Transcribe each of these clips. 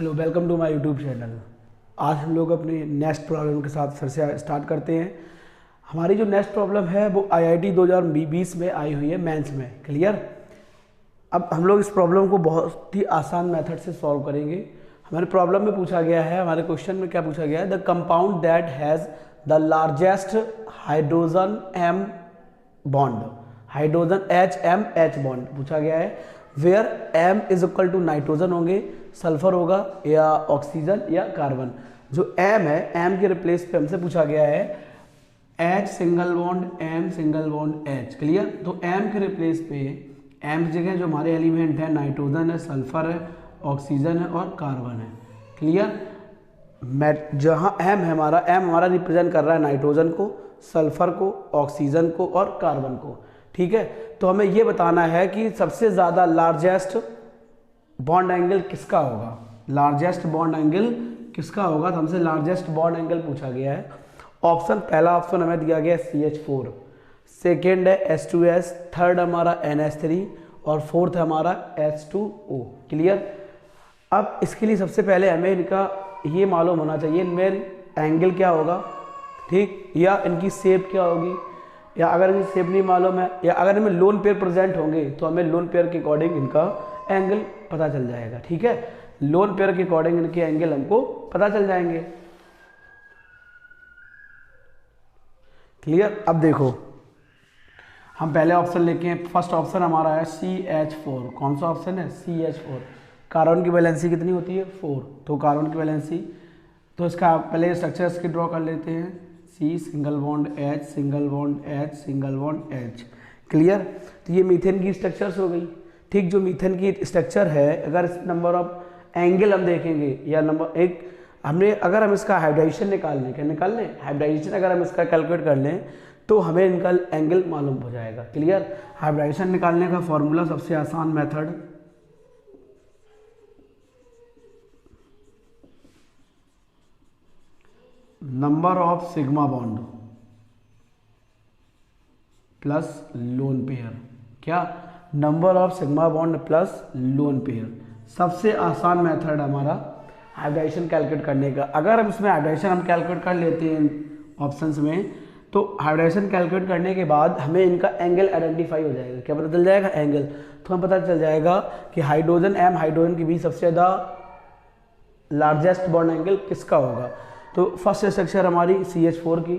Hello, welcome to my YouTube channel. आज हम लोग अपने नेक्स्ट प्रॉब्लम के साथ फिर से स्टार्ट करते हैं। हमारी जो नेक्स्ट प्रॉब्लम है वो आईआईटी 2020 में आई हुई है मेंस में। क्लियर। अब हम लोग इस प्रॉब्लम को बहुत ही आसान मेथड से सॉल्व करेंगे। हमारे प्रॉब्लम में पूछा गया है, हमारे क्वेश्चन में क्या पूछा गया है, the compound that has the largest hydrogen M bond, hydrogen H bond पूछा गया है, where M is equal to nitrogen होंगे, सल्फर होगा या ऑक्सीजन या कार्बन। जो M है, M के रिप्लेस पे हमसे पूछा गया है H single bond M single bond H। Clear. तो M के रिप्लेस पे M की जगह जो हमारे एलिमेंट है नाइट्रोजन है, सल्फर है, ऑक्सीजन है और कार्बन है। क्लियर। जहाँ M है हमारा, M हमारा रिप्रेजेंट कर रहा है नाइट्रोजन को, सल्फर को, ऑक्सीजन को और कार्बन को। ठीक है। तो हमें ये बताना है कि सबसे ज़्यादा लार्जेस्ट बॉन्ड एंगल किसका होगा, लार्जेस्ट बॉन्ड एंगल किसका होगा। तो हमसे लार्जेस्ट बॉन्ड एंगल पूछा गया है। ऑप्शन, पहला ऑप्शन हमें दिया गया है CH4, सेकेंड है H2S, थर्ड हमारा NH3 और फोर्थ है हमारा H2O। क्लियर। अब इसके लिए सबसे पहले हमें इनका ये मालूम होना चाहिए इनमें एंगल क्या होगा, ठीक, या इनकी शेप क्या होगी, या अगर इनकी शेप नहीं मालूम है या अगर इनमें लोन पेयर प्रेजेंट होंगे तो हमें लोन पेयर के अकॉर्डिंग इनका एंगल पता चल जाएगा। ठीक है। लोन पेयर के अकॉर्डिंग इनके एंगल हमको पता चल जाएंगे। क्लियर। अब देखो, हम पहले ऑप्शन लेके हैं। फर्स्ट ऑप्शन हमारा है CH4। कौन सा ऑप्शन है? CH4। कार्बन की वैलेंसी कितनी होती है? 4। तो कार्बन की वैलेंसी, तो इसका पहले स्ट्रक्चर इसके ड्रॉ कर लेते हैं। C single bond H single bond H single bond H। Clear. तो ये मीथेन की स्ट्रक्चर्स हो गई। ठीक। जो मीथेन की स्ट्रक्चर है, अगर इस नंबर ऑफ एंगल हम देखेंगे या नंबर एक हमने, अगर हम इसका हाइब्रिडाइजेशन निकाल लें, हाइब्रिडाइजेशन अगर हम इसका कैलकुलेट कर लें तो हमें इनका एंगल मालूम हो जाएगा। क्लियर। हाइब्रिडाइजेशन निकालने का फॉर्मूला सबसे आसान method, number of sigma bond plus lone pair. क्या? Number of sigma bond plus lone pair. सबसे आसान मेथड हमारा हाइब्रिडाइजेशन कैलकुलेट करने का। अगर हम इसमें हाइब्रिडाइजेशन हम कैलकुलेट कर लेते हैं ऑप्शंस में, तो हाइब्रिडाइजेशन कैलकुलेट करने के बाद हमें इनका एंगल आइडेंटिफाई हो जाएगा। क्या पता चल जाएगा? एंगल। तो हमें पता चल जाएगा कि हाइड्रोजन M हाइड्रोजन के बीच सबसे ज़्यादा लार्जेस्ट बॉन्ड एंगल किसका होगा। तो फर्स्ट स्ट्रक्चर हमारी CH4 की,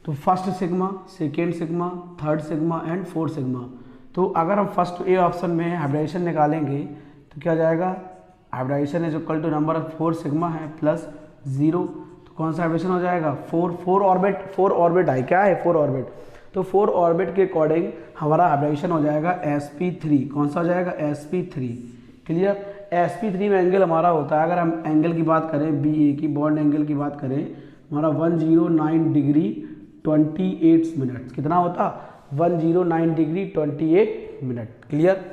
तो first sigma, second sigma, third sigma and fourth sigma. तो अगर हम फर्स्ट ए ऑप्शन में हाइब्रिडाइजेशन निकालेंगे तो क्या जाएगा? Hybridisation is equal to number of 4 sigma है प्लस 0। तो कौन सा हाइब्रिडेशन हो जाएगा? 4 ऑर्बिट है। क्या है? 4 ऑर्बिट। तो 4 ऑर्बिट के अकॉर्डिंग हमारा हाइब्रिडाइजेशन हो जाएगा sp3। कौन सा हो जाएगा? sp3। क्लियर। sp3 में एंगल हमारा होता है, अगर हम एंगल की बात करें, BA की बॉन्ड एंगल की बात करें, हमारा 109 डिग्री 28 मिनट। कितना होता? 109 डिग्री 28 मिनट। क्लियर।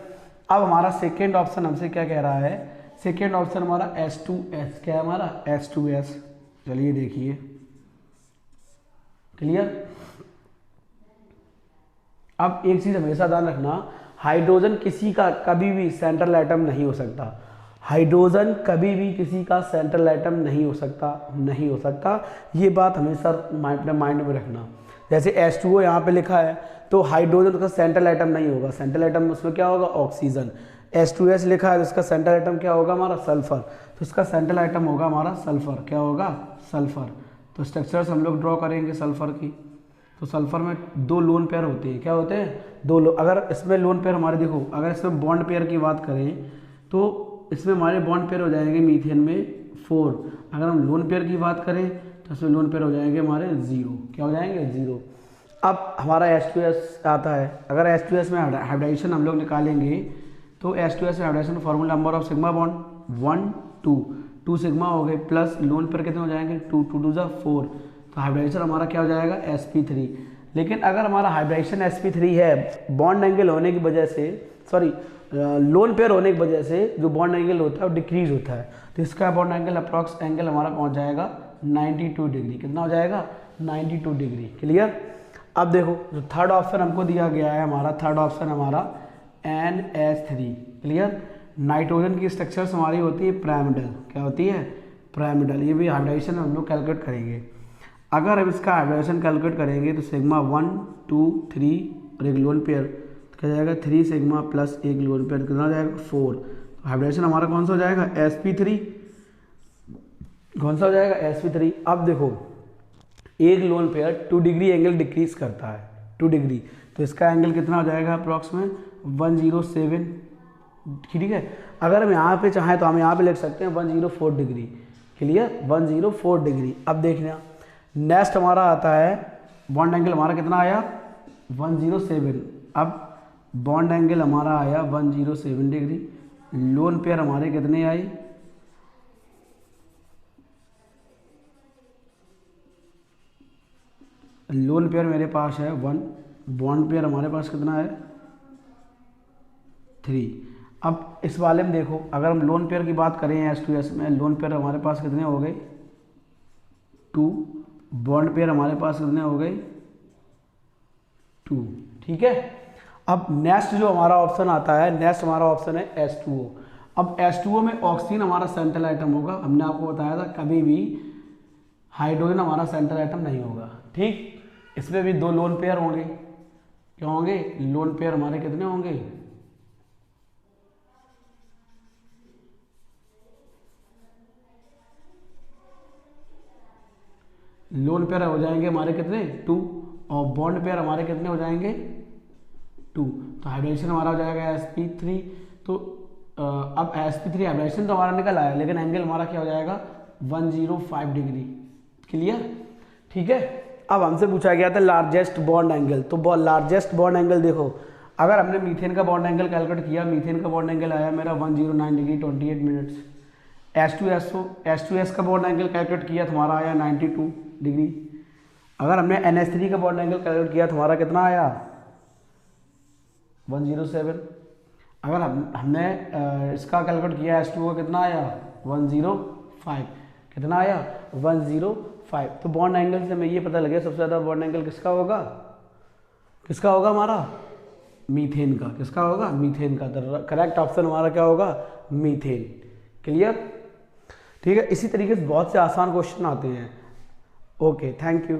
अब हमारा सेकेंड ऑप्शन हमसे क्या कह रहा है? सेकेंड ऑप्शन हमारा H2S। क्या है हमारा? H2S। चलिए देखिए। क्लियर। अब एक चीज हमेशा ध्यान रखना, हाइड्रोजन किसी का कभी भी सेंट्रल एटम नहीं हो सकता। हाइड्रोजन कभी भी किसी का सेंट्रल एटम नहीं हो सकता। ये बात हमेशा अपने माइंड में रखना। जैसे H2O यहाँ पे लिखा है, तो हाइड्रोजन का सेंट्रल एटम नहीं होगा। सेंट्रल एटम उसमें क्या होगा? ऑक्सीजन। H2S लिखा है तो इसका सेंट्रल एटम क्या होगा? हमारा सल्फर। तो इसका सेंट्रल एटम होगा हमारा सल्फर। क्या होगा? सल्फर। तो स्ट्रक्चर्स हम लोग ड्रॉ करेंगे सल्फर की। तो सल्फर में 2 लोन पेयर होते हैं। क्या होते हैं? 2 अगर इसमें लोन पेयर हमारे, देखो अगर इसमें बॉन्ड पेयर की बात करें तो इसमें हमारे बॉन्ड पेयर हो जाएंगे मीथेन में 4। अगर हम लोन पेयर की बात करें तो इसमें लोन पेयर हो जाएंगे हमारे 0। क्या हो जाएंगे? 0। अब हमारा H2S आता है। अगर H2S में हाइब्रिडाइजेशन हम लोग निकालेंगे तो H2S में hybridisation formula, number of sigma bond 1 2 sigma हो गए प्लस लोन पेयर कितने हो जाएंगे? 2 2 2 4। तो हाइब्रिडाइजेशन हमारा क्या हो जाएगा? sp3। लेकिन अगर हमारा हाइब्रिडाइजेशन sp3 है, बॉन्ड एंगल होने की वजह से, सॉरी लोन पेयर होने की वजह से जो बॉन्ड एंगल होता है वो डिक्रीज होता है। तो इसका बॉन्ड एंगल अप्रॉक्स एंगल हमारा पहुंच जाएगा 92 डिग्री। कितना हो जाएगा? 92 डिग्री। क्लियर। अब देखो, जो थर्ड ऑप्शन हमको दिया गया है, हमारा थर्ड ऑप्शन हमारा NH3। क्लियर। नाइट्रोजन की स्ट्रक्चर्स हमारी होती है पिरामिडल, क्या होती है, पिरामिडल। ये भी हाइब्रिडाइजेशन हम लोग कैलकुलेट करेंगे। अगर हम इसका हाइब्रिडाइजेशन कैलकुलेट करेंगे तो सिग्मा 1 2 3 और एक लोन पेयर, तो क्या जाएगा 3 सिग्मा प्लस एक लोन पेयर, कितना हो जाएगा 4। तो हाइब्रिडाइजेशन हमारा कौन सा हो जाएगा, sp3, कौन सा हो जाएगा sp3। अब देखो एक lone pair 2 degree angle decrease करता है, 2 डिग्री, तो इसका एंगल कितना हो जाएगा अप्रॉक्सीमेट 107, ठीक है। अगर हम यहाँ पे चाहें तो हम यहाँ पे लिख सकते हैं 104 डिग्री, क्लियर, 104 डिग्री। अब देखना नेक्स्ट हमारा आता है बॉन्ड एंगल, हमारा कितना आया 107। अब बॉन्ड एंगल हमारा आया 107 डिग्री, लोन पेयर हमारे कितने आई, लोन पेयर मेरे पास है 1, बॉन्ड पेयर हमारे पास कितना है 3। अब इस वाले में देखो, अगर हम लोन पेयर की बात करें S2S में, लोन पेयर हमारे पास कितने हो गए 2, बॉन्ड पेयर हमारे पास कितने हो गए 2, ठीक है। अब नेक्स्ट जो हमारा ऑप्शन आता है, नेक्स्ट हमारा ऑप्शन है H2O। अब H2O में ऑक्सीजन हमारा सेंट्रल आइटम होगा, हमने आपको बताया था कभी भी हाइड्रोजन हमारा सेंट्रल आइटम नहीं होगा, ठीक। इसमें भी 2 लोन पेयर होंगे, क्या होंगे, लोन पेयर हमारे कितने होंगे, लोन पेयर हो जाएंगे हमारे कितने 2, और बॉन्ड पेयर हमारे कितने हो जाएंगे 2। तो हाइब्रिडेशन हमारा हो जाएगा sp3। तो अब sp3 हाइब्रिडेशन तो हमारा निकल आया, लेकिन एंगल हमारा क्या हो जाएगा 105 डिग्री, क्लियर, ठीक है। अब हमसे पूछा गया था लार्जेस्ट बॉन्ड एंगल, तो लार्जेस्ट बॉन्ड एंगल देखो, अगर हमने मीथेन का बॉन्ड एंगल कैलकुलेट किया, मीथेन का बॉन्ड एंगल आया मेरा 109 डिग्री 28 मिनट्स। H2S का बॉन्ड एंगल कैलकुलेट किया तो हमारा आया 92 डिग्री। अगर हमने NH3 का बॉन्ड एंगल कैलकुलेट किया तो हमारा कितना आया 107। अगर हमने इसका कैलकुलेट किया H2O कितना आया 105, कितना आया 105। तो बॉन्ड एंगल से हमें ये पता लगे सबसे ज़्यादा बॉन्ड एंगल किसका होगा, किसका होगा हमारा मीथेन का, किसका होगा मीथेन का। करेक्ट ऑप्शन हमारा क्या होगा मीथेन, क्लियर, ठीक है। इसी तरीके से बहुत से आसान क्वेश्चन आते हैं। Okay, thank you.